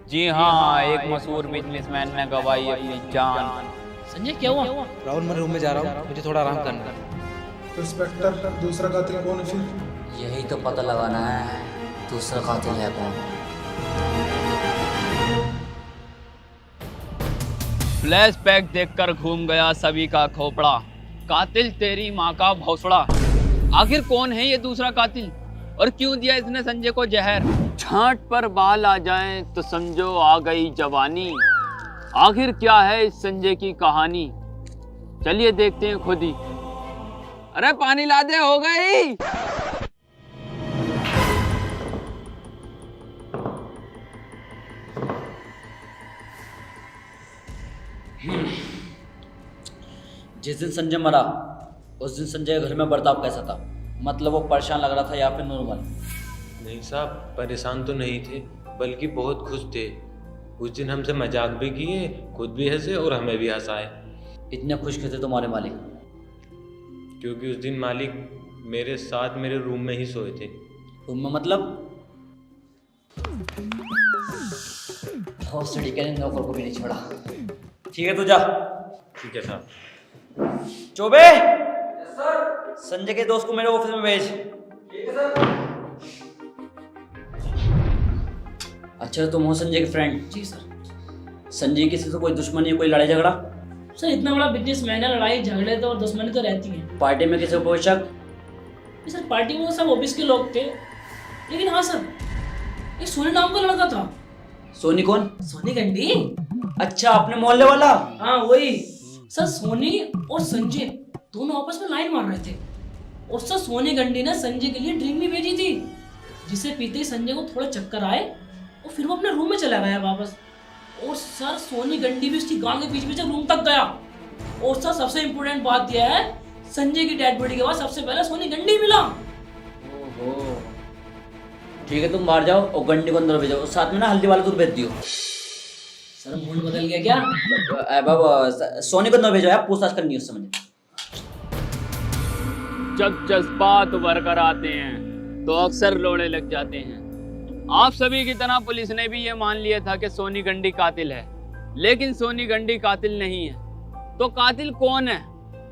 जी हाँ, एक मशहूर बिजनेसमैन ने गंवाई अपनी जान। संजय क्या हुआ? राहुल, मैं रूम में जा रहा हूँ, मुझे थोड़ा आराम करना है। तो इंस्पेक्टर, दूसरा कातिल कौन है फिर? यही तो पता लगाना है, दूसरा कातिल है कौन। फ्लैशबैक देखकर घूम गया सभी का खोपड़ा। कातिल तेरी माँ का भौसड़ा। आखिर कौन है ये दूसरा कातिल और क्यों दिया इसने संजय को जहर? छांट पर बाल आ जाएं तो समझो आ गई जवानी। आखिर क्या है इस संजय की कहानी? चलिए देखते हैं खुद ही। अरे पानी ला दे, हो गई। जिस दिन संजय मरा उस दिन संजय घर में बर्ताव कैसा था? मतलब वो परेशान लग रहा था या फिर नॉर्मल? नहीं साहब, परेशान तो नहीं थे, बल्कि बहुत खुश थे। उस दिन हमसे मजाक भी किए, खुद भी हंसे और हमें भी हंसाए। इतने खुश क्यों थे तुम्हारे मालिक? क्योंकि उस दिन मालिक मेरे साथ मेरे रूम में ही सोए थे। रूम में मतलब? भोसड़ी के नौकर को भी नहीं छोड़ा। ठीक है तू जा। ठीक है साहब। चौबे, संजय के दोस्त को मेरे ऑफिस में भेज। ठीक है सर। अच्छा, तुम हो संजय के फ्रेंड? जी सर। संजय किसी से कोई दुश्मनी है, कोई लड़ाई झगड़ा? सर इतना बड़ा बिजनेसमैन है, लड़ाई झगड़े तो और दुश्मनी तो रहती है। पार्टी में किसी को कोई शक? सर पार्टी में वो सब ऑफिस के लोग थे, लेकिन हाँ सर, एक सोनी नाम का लड़का था। सोनी कौन? सोनी गंडी। अच्छा, अपने मोहल्ले वाला? हाँ वही सर। सोनी और संजय दोनों आपस में लाइन मार रहे थे और सर सोनी गंडी ने संजय के लिए ड्रिंक भी भेजी थी, जिसे पीते ही संजय को थोड़ा चक्कर आए और फिर वो अपने रूम में चला गया वापस। और सर सोनी गंडी भी उसकी गांड के पीछे पीछे रूम तक गया। और सर सबसे इम्पोर्टेंट बात यह है, संजय की डेड बॉडी के बाद सबसे पहले सोनी गंडी मिला। ओहो, ठीक है, तुम बाहर जाओ और गंडी को अंदर भेजो, साथ में ना हल्दी वाला दूध भेज दियो। सर मूड बदल गया क्या? बाबा सोनी को अंदर भेजो यार, पूछताछ करनी है उस समय। जब जज्बात उभर कर आते हैं तो अक्सर लोड़े लग जाते हैं। आप सभी की तरह पुलिस ने भी ये मान लिया था कि सोनी गंडी कातिल है, लेकिन सोनी गंडी कातिल नहीं है। तो कातिल कौन है?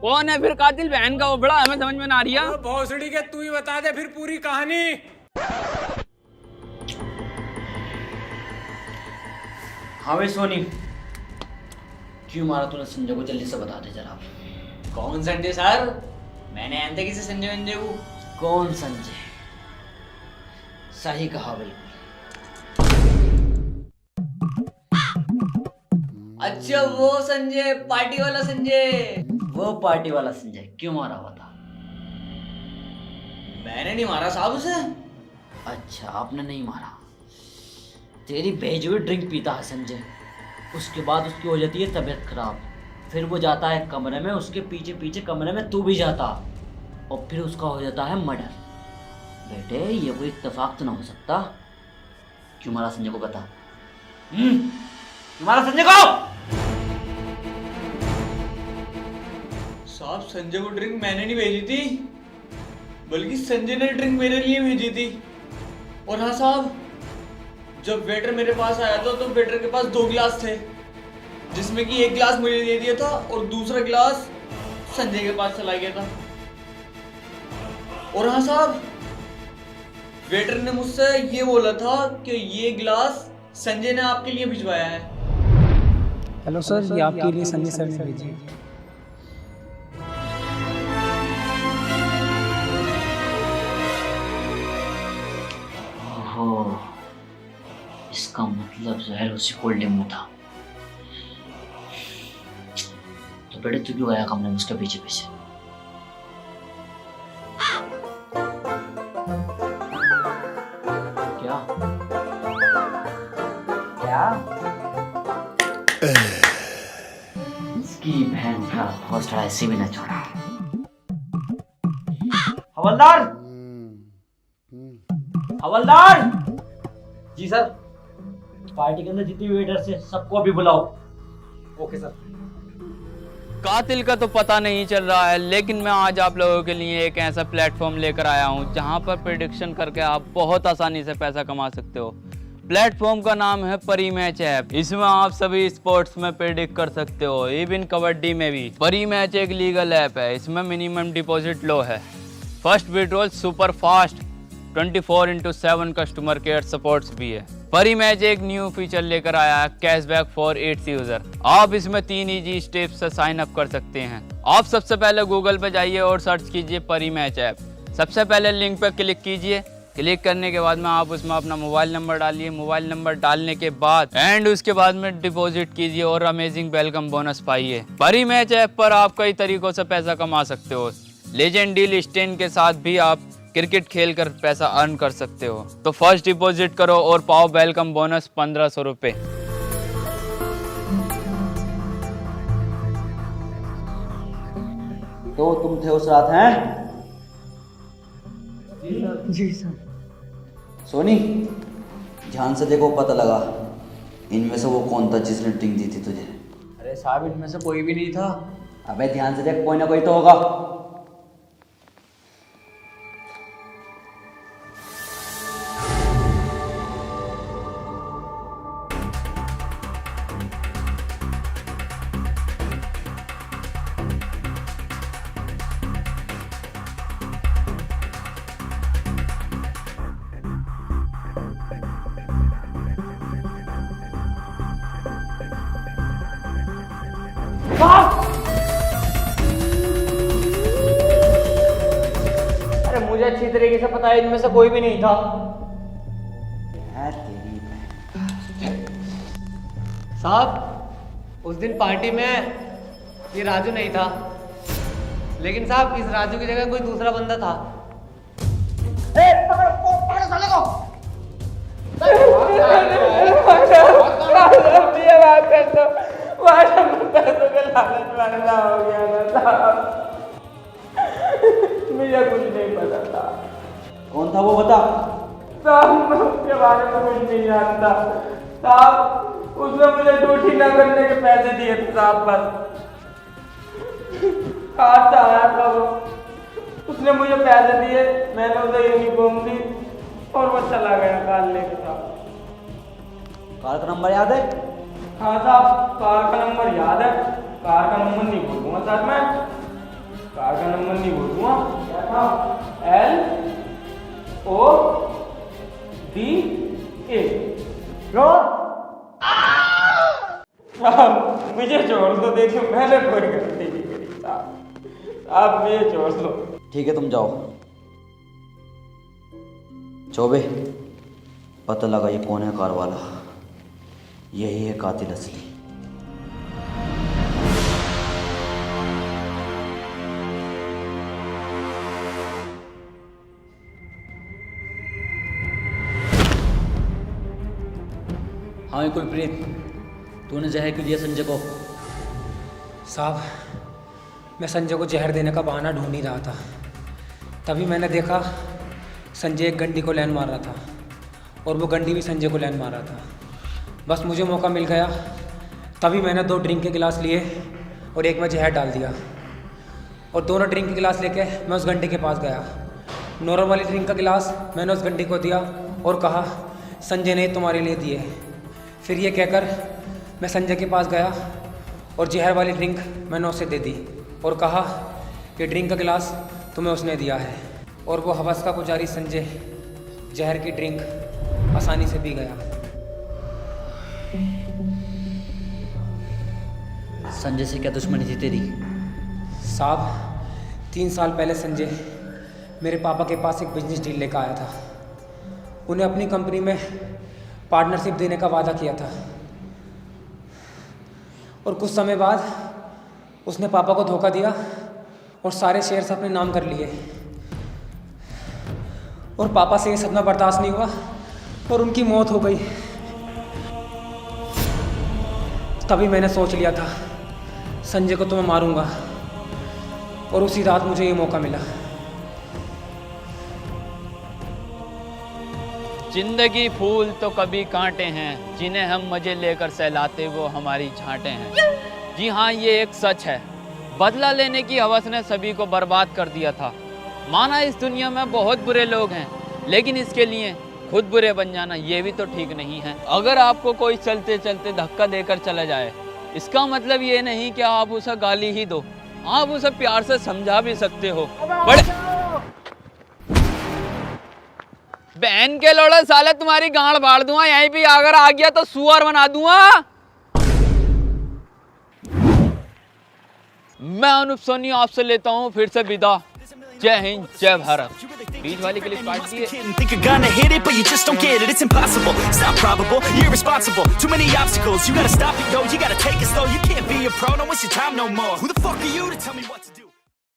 कौन है फिर कातिल? बहन का उबड़ा हमें समझ में ना आ रही है। भोसड़ी के तू ही बता दे फिर पूरी कहानी। हाँ भाई सोनी, क्यों मारा तूने संजय को? जल्दी से बता दे जरा। कौन संजय सर? मैंने जानते किसी संजय वंजय को। कौन संजय? सही कहा बिल्कुल। अच्छा वो संजय, पार्टी वाला संजय। वो पार्टी वाला संजय क्यों मारा हुआ था? मैंने नहीं मारा साहब उसे। अच्छा, आपने नहीं मारा। तेरी भेजी हुई ड्रिंक पीता है संजय, उसके बाद उसकी हो जाती है तबीयत खराब, फिर वो जाता है कमरे में, उसके पीछे पीछे कमरे में तू भी जाता और फिर उसका हो जाता है मर्डर। बेटे ये कोई इत्तेफाक तो ना हो सकता। क्यों मारा संजय को बता। क्यों मारा संजय को? साहब संजय को ड्रिंक मैंने नहीं भेजी थी, बल्कि संजय ने ड्रिंक मेरे लिए भेजी थी। और हाँ साहब, जब वेटर मेरे पास आया था तो वेटर के पास 2 गिलास थे, जिसमें कि 1 गिलास मुझे दे दिया था और दूसरा गिलास संजय के पास चला गया था। और हाँ साहब, वेटर ने मुझसे ये बोला था कि ये गिलास संजय ने आपके लिए भिजवाया है। हेलो सर, ये आपके लिए संजय सर ने भेजी है। ओहो, इसका मतलब जहर उसी कोल्ड ड्रिंक में था। तो बेटे तू क्यों गया कमरे में उसके पीछे पीछे? क्या क्या? इसकी बहन का हौसला ऐसे भी न छोड़ा। हवलदार, हवलदार जी सर। पार्टी के अंदर जितने भी वेटर्स है सबको अभी बुलाओ। Okay sir. कातिल का तो पता नहीं चल रहा है, लेकिन मैं आज आप लोगों के लिए एक ऐसा प्लेटफॉर्म लेकर आया हूं जहां पर प्रेडिक्शन करके आप बहुत आसानी से पैसा कमा सकते हो। प्लेटफॉर्म का नाम है परी मैच ऐप। इसमें आप सभी स्पोर्ट्स में प्रेडिक्ट कर सकते हो, इवन कबड्डी में भी। परी मैच एक लीगल ऐप है। इसमें मिनिमम डिपॉजिट लो है, first withdrawal super fast, 24/7 customer care supports भी है। परी मैच एक न्यू फीचर लेकर आया है, कैशबैक फॉर 8 यूजर। आप इसमें 3 इजी स्टेप्स से साइन अप कर सकते हैं। आप सबसे पहले गूगल पे जाइए और सर्च कीजिए परी मैच ऐप। सबसे पहले लिंक पर क्लिक कीजिए। क्लिक करने के बाद में आप उसमें अपना मोबाइल नंबर डालिए। मोबाइल नंबर डालने के बाद उसके बाद में डिपॉजिट कीजिए और अमेजिंग वेलकम बोनस पाइए। परी मैच ऐप पर आप कई तरीकों से पैसा कमा सकते हो। लेजेंड डील स्टेन के साथ भी आप क्रिकेट खेलकर पैसा अर्न कर सकते हो। तो फर्स्ट डिपॉजिट करो और पाओ वेलकम बोनस 1500 रुपये। तो तुम थे उस रात हैं? जी सर। सोनी, ध्यान से देखो, पता लगा इनमें से वो कौन था जिसने ड्रिंक दी थी तुझे। अरे साहब, इनमें से कोई भी नहीं था। अबे ध्यान से देख, कोई ना कोई तो होगा। अरे मुझे अच्छी तरीके से पता है इनमें से कोई भी नहीं था। साहब, उस दिन पार्टी में ये राजू नहीं था, लेकिन साहब इस राजू की जगह कोई दूसरा बंदा था। मुझे कुछ नहीं पता था कौन था वो, बता। साहब, मैं उसके बारे में कुछ नहीं जानता साहब। उसने मुझे ड्यूटी न करने के पैसे दिए थे साहब, बस कार से आया था वो, उसने मुझे पैसे दिए, मैंने उसे यूनिफॉर्म दी और वो चला गया कार लेके साहब। कार का नंबर याद है? हाँ साहब, कार का नंबर याद है। कार का नंबर नहीं बोलूँगा सर, मैं कार का नंबर नहीं बोलूँगा। क्या था? LODA। साहब मुझे छोड़ दो, देखिए मैंने कोई गलती नहीं करी साहब, आप मुझे छोड़ दो। ठीक है, तुम जाओ। चौबे, पता लगा ये कौन है कार वाला। यही है कातिल असली। हाँ कुलप्रीत, तूने जहर क्यों दिया संजय को? साहब, मैं संजय को जहर देने का बहाना ढूंढ ही रहा था, तभी मैंने देखा संजय एक गंडी को लाइन मार रहा था और वो गंडी भी संजय को लाइन मार रहा था। बस मुझे मौका मिल गया, तभी मैंने 2 ड्रिंक के गिलास लिए और एक में जहर डाल दिया और दोनों ड्रिंक के गिलास लेके मैं उस गंडी के पास गया। नॉर्मल वाली ड्रिंक का गिलास मैंने उस गंडी को दिया और कहा, संजय ने तुम्हारे लिए दिए। फिर ये कहकर मैं संजय के पास गया और जहर वाली ड्रिंक मैंने उसे दे दी और कहा, ये ड्रिंक का गिलास तुम्हें उसने दिया है। और वो हवस का पुजारी संजय जहर की ड्रिंक आसानी से पी गया। संजय से क्या दुश्मनी थी तेरी? साहब, 3 साल पहले संजय मेरे पापा के पास एक बिजनेस डील लेकर आया था। उन्हें अपनी कंपनी में पार्टनरशिप देने का वादा किया था और कुछ समय बाद उसने पापा को धोखा दिया और सारे शेयर्स अपने नाम कर लिए और पापा से ये सदमा बर्दाश्त नहीं हुआ और उनकी मौत हो गई। तभी मैंने सोच लिया था संजय को तो मैं मारूंगा और उसी रात मुझे ये मौका मिला। जिंदगी फूल तो कभी कांटे हैं, जिन्हें हम मजे लेकर सहलाते वो हमारी झांटे हैं। जी हाँ, ये एक सच है। बदला लेने की हवस ने सभी को बर्बाद कर दिया था। माना इस दुनिया में बहुत बुरे लोग हैं, लेकिन इसके लिए खुद बुरे बन जाना ये भी तो ठीक नहीं है। अगर आपको कोई चलते चलते धक्का देकर चला जाए, इसका मतलब ये नहीं कि आप उसे गाली ही दो, आप उसे प्यार से समझा भी सकते हो। बड़े बहन के लोड़े साले तुम्हारी गांड फाड़ दूंगा, यहीं पे अगर आ गया तो सुअर बना दूंगा। मैं अनुप सोनी आपसे लेता हूँ फिर से विदा। जय हिंद, जय भारत। बीच वाली क्लिप काट दी है। Think you're gonna hit it, but you just don't get it. It's impossible. It's not probable. You're irresponsible. Too many obstacles. You gotta stop it, yo. You gotta take it slow. You can't be a pro. Don't waste your time no more. Who the fuck are you to tell me what to do?